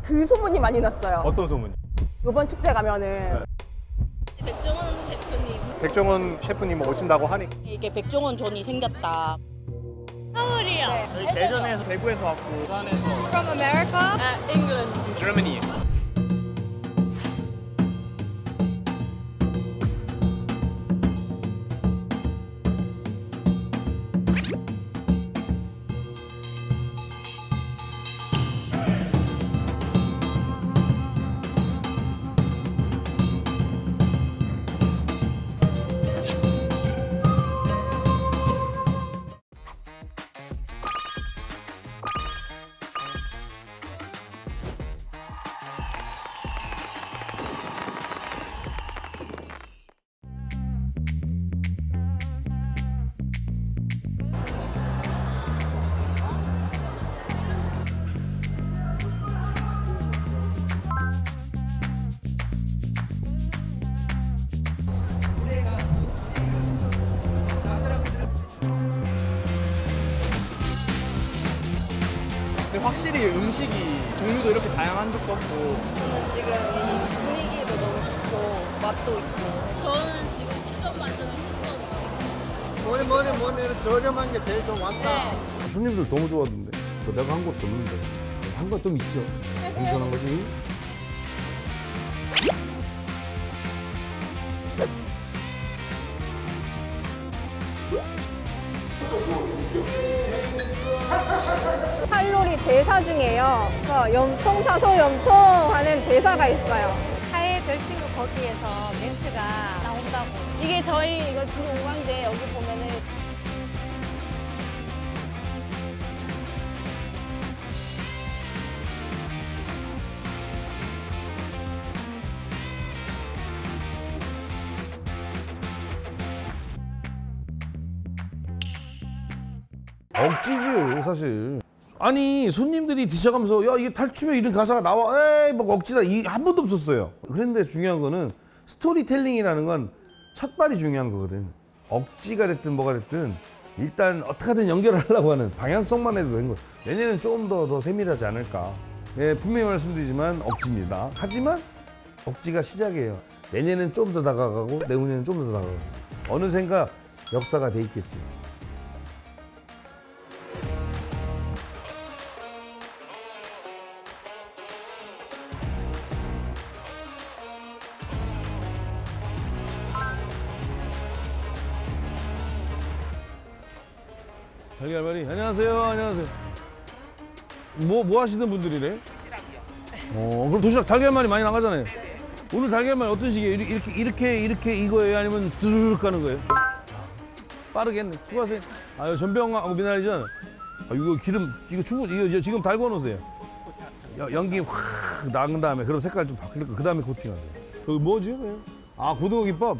그 소문이 많이 났어요. 어떤 소문이? 이번 축제 가면은 백종원 대표님. 백종원 셰프님 오신다고 하니 이게 백종원 존이 생겼다. 서울이요. 네. 저희 대전에서 대구에서 왔고 부산에서 From America? England. Germany. 근데 확실히 음식이 종류도 이렇게 다양한 적도 없고 저는 지금 이 분위기도 너무 좋고 맛도 있고. 저는 지금 10점 만점에 10점. 뭐니 저렴한 게 제일 좀 왔다. 손님들 너무 좋아하던데. 내가 한 것도 없는데. 한 건 좀 있죠. 공손한 것이. 칼로리 대사 중에요. 그래서 염통 사소 염통 하는 대사가 있어요. 하의 별친구 거기에서 멘트가 나온다고. 이게 저희 이거 중공광제 여기 보면은 억지지 사실. 아니 손님들이 드셔가면서 야 이게 탈춤에 이런 가사가 나와 에이 뭐 억지다 이 한 번도 없었어요. 그런데 중요한 거는 스토리텔링이라는 건 첫발이 중요한 거거든. 억지가 됐든 뭐가 됐든 일단 어떻게든 연결하려고 하는 방향성만 해도 된 거. 내년엔 조금 더 세밀하지 않을까. 예, 분명히 말씀드리지만 억지입니다. 하지만 억지가 시작이에요. 내년엔 좀 더 다가가고 내후년엔 좀 더 다가가고 어느샌가 역사가 돼 있겠지. 달걀말이 안녕하세요. 안녕하세요. 뭐 하시는 분들이래? 그럼 도시락 달걀말이 많이 나가잖아요. 오늘 달걀말이 어떤 식이에요? 이렇게 이거예요? 아니면 두루룩 가는 거예요? 빠르겠네. 수고하세요. 아유 전병하고 미나리전. 이거 기름 이거 충분히 이거 지금 달궈 놓으세요. 연기 확 나은 다음에 그럼 색깔 좀 바뀔 거. 그 다음에 코팅하세요. 여기 뭐지? 아 고등어 김밥.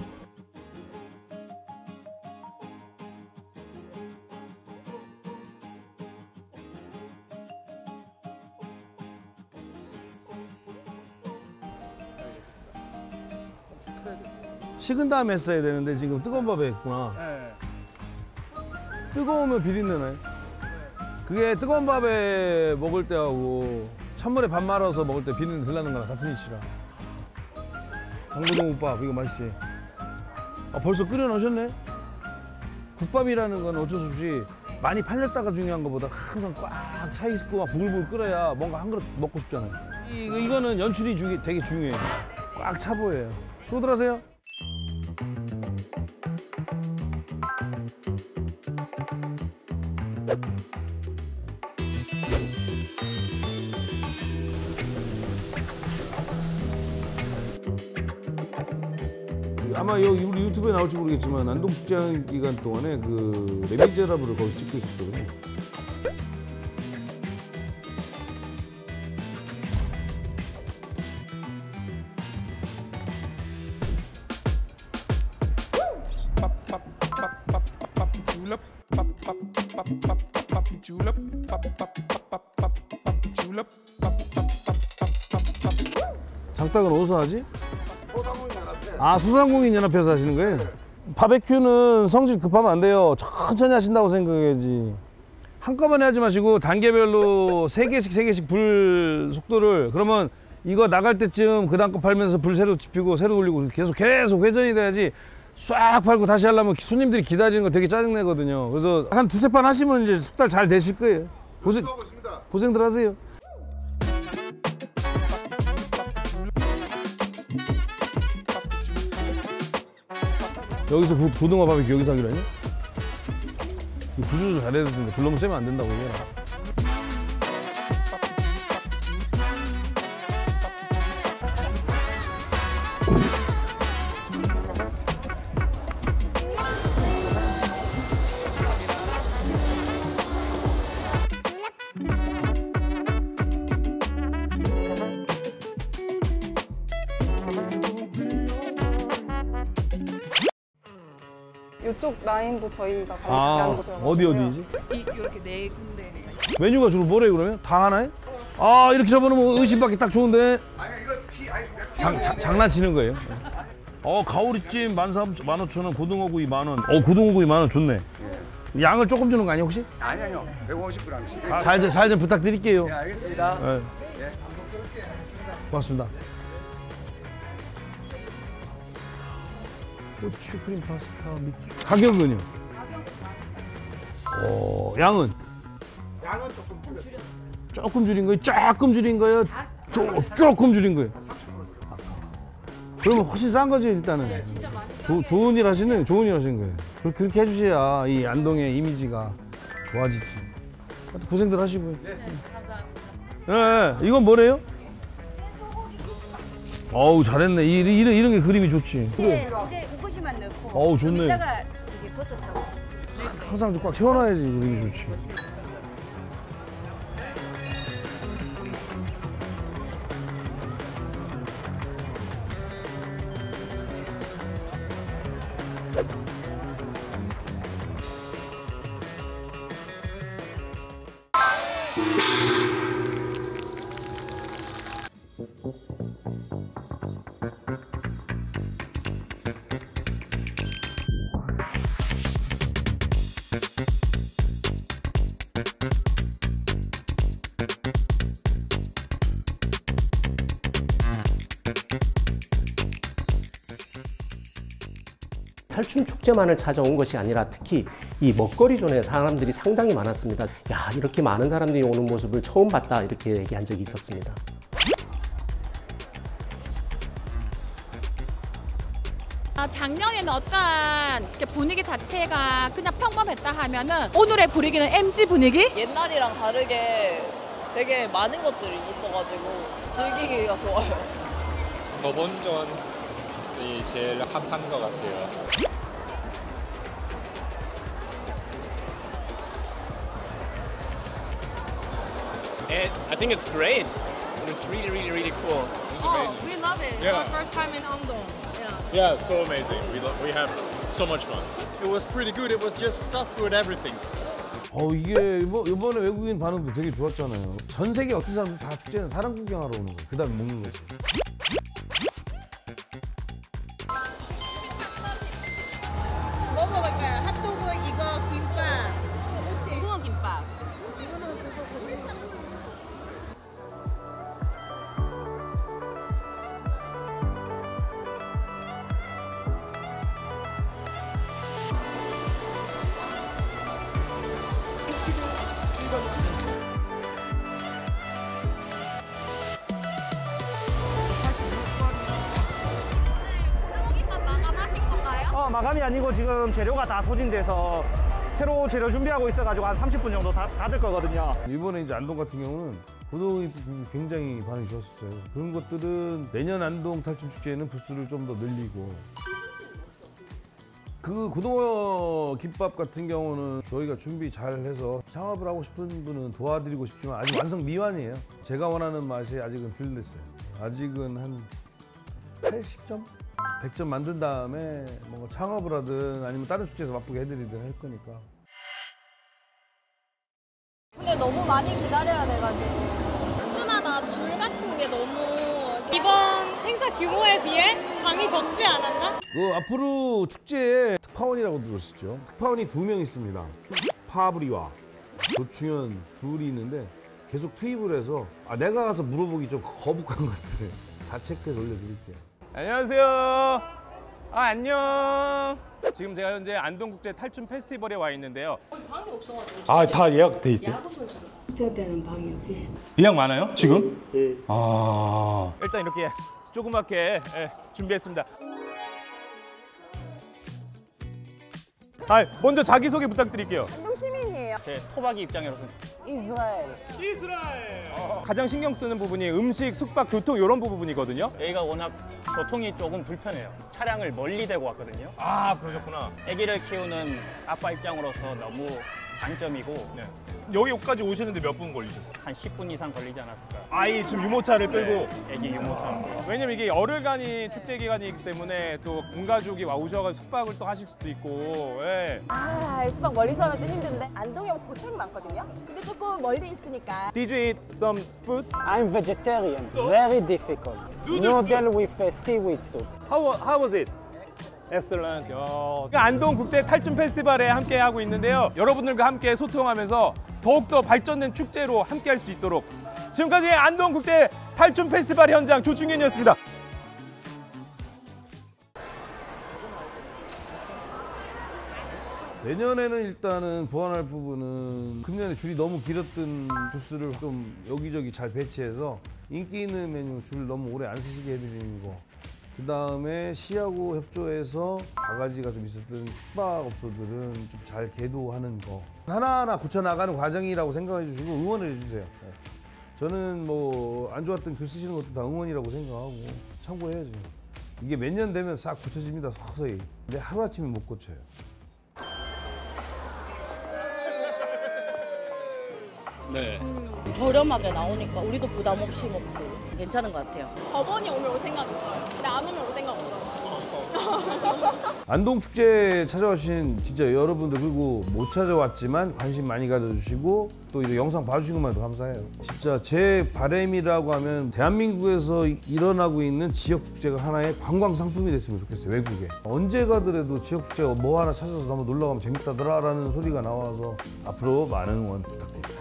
식은 다음에 했어야 되는데 지금 뜨거운 밥에 했구나. 네. 뜨거우면 비린내 나요. 그게 뜨거운 밥에 먹을 때하고 찬물에 밥 말아서 먹을 때 비린내 덜 나는 거랑 같은 이치라. 당근홍국밥 이거 맛있지? 벌써 끓여 놓으셨네? 국밥이라는 건 어쩔 수 없이 많이 팔렸다가 중요한 것보다 항상 꽉 차 있고 막 부글부글 끓여야 뭔가 한 그릇 먹고 싶잖아요. 이거는 연출이 되게 중요해요. 꽉 차 보여요. 수고들 하세요. 아마 우리 유튜브에 나올지 모르겠지만 안동축제 기간 동안에 그 레미제라블을 거기서 찍고 있었거든요. 장닭은 어디서 하지? 소상공인연합회에서 하시는 거예요? 바베큐는 성질 급하면 안 돼요. 천천히 하신다고 생각해야지. 한꺼번에 하지 마시고 단계별로 3개씩 불 속도를 그러면 이거 나갈 때쯤 그 다음 거 팔면서 불 새로 지피고 새로 돌리고 계속 회전이 돼야지 싹 팔고 다시 하려면 손님들이 기다리는 거 되게 짜증내거든요. 그래서 한 2-3판 하시면 이제 숙달 잘 되실 거예요. 고생들 하세요. 여기서 고등어 바비큐 여기서 하기로 했냐? 불 조절 잘해야 되는데 불 너무 세면 안 된다고 얘기해라. 이쪽 라인도 저희가 관리하는 거죠. 어디지? 이렇게 4군데. 메뉴가 주로 뭐래요 그러면? 다 하나에? 아 이렇게 접어놓으면 의심받기 딱 좋은데. 장난치는 거예요. 가오리찜 13,000원, 고등어구이 10,000원. 고등어구이 10,000원 좋네. 양을 조금 주는 거 아니야 혹시? 아니요. 150g씩. 잘 좀 부탁드릴게요. 네, 알겠습니다. 네. 고맙습니다. 슈크림 파스타 미트. 가격은요? 양은? 양은 조금 줄였어요. 조금 줄인 거예요? 조금 줄인 거예요? 조금 줄인 거예요? 그러면 훨씬 싼 거죠 일단은. 네, 진짜 많이 좋은 일 하시는 거예요. 그렇게 해주셔야 이 안동의 이미지가 좋아지지. 고생들 하시고요. 네, 감사합니다. 네, 이건 뭐래요? 어우 잘했네. 이런 게 그림이 좋지. 그래. 이제 고구시만 넣고. 어우 좋네. 이따가 저기 버섯하고. 항상 꽉 채워놔야지 그림이 좋지. 탈춤 축제만을 찾아온 것이 아니라 특히 이 먹거리 존에 사람들이 상당히 많았습니다. 야, 이렇게 많은 사람들이 오는 모습을 처음 봤다 이렇게 얘기한 적이 있었습니다. 작년에는 어떠한 분위기 자체가 그냥 평범했다 하면은 오늘의 분위기는 MG 분위기? 옛날이랑 다르게 되게 많은 것들이 있어가지고 즐기기가 좋아요. 저번전이 제일 핫한 것 같아요. I think it's great. It was really cool. We love it. It's our first time in Andong. Yeah, so amazing. We have so much fun. It was pretty good. It was just stuffed with everything. 이게 이번에 외국인 반응도 되게 좋았잖아요. 전 세계 어떤 사람들 다 축제는 사람 구경하러 오는 거예요. 그 다음에 먹는 거지. 뭐 먹을까요? 핫도그, 이거, 김밥. 고등어 김밥. 마감이 아니고 지금 재료가 다 소진돼서 새로 재료 준비하고 있어가지고 한 30분 정도 다 될 거거든요. 이번에 이제 안동 같은 경우는 고등어 굉장히 반응이 좋았었어요. 그래서 그런 것들은 내년 안동 탈춤 축제에는 부스를 좀 더 늘리고. 그 고등어 김밥 같은 경우는 저희가 준비 잘 해서 창업을 하고 싶은 분은 도와드리고 싶지만 아직 완성 미완이에요. 제가 원하는 맛이 아직은 덜 됐어요. 아직은 한 80점? 100점 만든 다음에 뭔가 창업을 하든 아니면 다른 축제에서 맛보게 해드리든 할 거니까. 근데 너무 많이 기다려야 돼가지고 부스마다 줄 같은 게 너무 이번 행사 규모에 비해 방이 적지 않았나? 앞으로 축제에 특파원이라고 들으시죠? 특파원이 2명 있습니다. 파브리와 조충현 둘이 있는데 계속 투입을 해서 내가 가서 물어보기 좀 거북한 것들 다 체크해서 올려드릴게요. 안녕하세요. 안녕. 지금 제가 현재 안동국제 탈춤 페스티벌에 와 있는데요. 방이 없어가지고. 다 예약돼 있어요? 야구 선수로. 국제대는 방이 어디 예약 많아요? 지금? 네. 일단 이렇게 조그맣게 준비했습니다. 먼저 자기소개 부탁드릴게요. 안동 시민이에요. 제 토박이 입장으로서 이스라엘. 가장 신경 쓰는 부분이 음식, 숙박, 교통 이런 부분이거든요. 여기가 워낙 교통이 조금 불편해요. 차량을 멀리 대고 왔거든요. 그러셨구나. 아기를 키우는 아빠 입장으로서 너무 단점이고 여기까지 오시는데 몇 분 걸리셨어요? 한 10분 이상 걸리지 않았을까요? 아이 지금 유모차를 끌고 아기 유모차. 왜냐면 이게 열흘간이 축제 기간이기 때문에 또 온 가족이 와 오셔가지고 숙박을 또 하실 수도 있고. 수박 멀리서 하면 좀 힘든데 안동에 호텔이 많거든요. 근데 조금 멀리 있으니까. Did you eat some food? I'm vegetarian. Very difficult. Noodle with seaweed soup. How was it? Excellent. 안동 국제 탈춤 페스티벌에 함께 하고 있는데요. 여러분들과 함께 소통하면서 더욱더 발전된 축제로 함께 할 수 있도록 지금까지 안동 국제 탈춤 페스티벌 현장 조충현이었습니다. 내년에는 일단은 보완할 부분은 금년에 줄이 너무 길었던 부스를 좀 여기저기 잘 배치해서 인기 있는 메뉴 줄 너무 오래 안 쓰시게 해드리는 거. 그 다음에 시하고 협조해서 바가지가 좀 있었던 숙박업소들은 좀 잘 계도하는 거. 하나하나 고쳐나가는 과정이라고 생각해 주시고 응원해 주세요. 저는 뭐 안 좋았던 글 쓰시는 것도 다 응원이라고 생각하고 참고해야죠. 이게 몇 년 되면 싹 고쳐집니다, 서서히. 근데 하루아침에 못 고쳐요. 네. 저렴하게 나오니까 우리도 부담 없이 먹고 괜찮은 것 같아요. 법원이 오면 올 생각 있어요. 근데 안 오면 올 생각 없어요. 안동 축제 찾아오신 진짜 여러분들, 그리고 못 찾아왔지만 관심 많이 가져주시고 또 이런 영상 봐주신 것만도 감사해요. 진짜 제 바람이라고 하면 대한민국에서 일어나고 있는 지역 축제가 하나의 관광 상품이 됐으면 좋겠어요, 외국에. 언제 가더라도 지역 축제가 뭐 하나 찾아서 한번 놀러 가면 재밌다더라라는 소리가 나와서 앞으로 많은 응원 부탁드립니다.